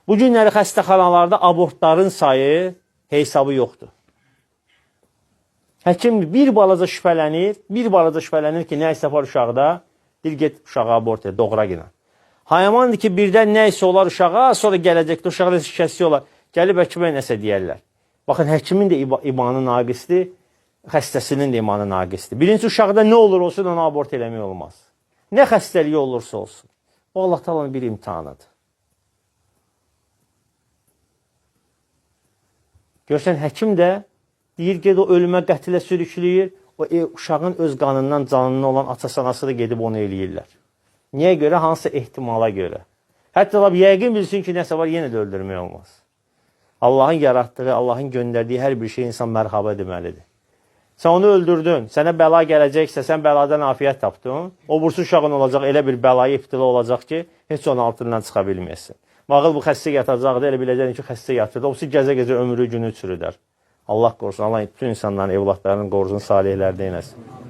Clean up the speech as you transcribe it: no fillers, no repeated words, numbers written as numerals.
Bu günləri xəstəxanalarda abortların sayı hesabı yoxdur. Həkim bir balaca şübhələnir ki, nəysə var uşaqda, deyir, get uşağı abort et, doğra günə. Hayamandır ki, birdən nəysə olar uşağa, sonra gələcəkdə uşağı da kəsiyorlar. Gəlib həkimə nəsə deyərlər. Baxın, həkimin də imanı naqisdir, xəstəsinin də imanı naqisdir. Birinci uşaqda nə olur olsun, ona abort eləmək olmaz. Nə xəstəliyi olursa olsun. O, Allah Taala'nın bir imtihanıdır. Görsən, həkim də deyir, ged o ölümə qətilə sürükləyir, o uşağın öz qanından canından olan ata-sanası da gedib onu eləyirlər. Niyə görə? Hansı ehtimala görə? Hətta yəqin bilsin ki, nəsə var, yenə də öldürmək olmaz. Allahın yaratdığı, Allahın göndərdiyi hər bir şey insan mərhaba deməlidir. Sən onu öldürdün, sənə bəla gələcəksə, sən bəladan afiyyət tapdın, o bursu uşağın olacaq, elə bir bəlaya iptila olacaq ki, heç onun altından çıxa bilməyəsin. Mağıl bu xəstə yatacaqdır, elə biləcəkdir ki, xəstə yatırdı, o gəzə-gəzə ömrü günü çürüdər. Allah qorusun, Allah bütün insanların, evlatlarının qorusun, salihlərdə eyləsin.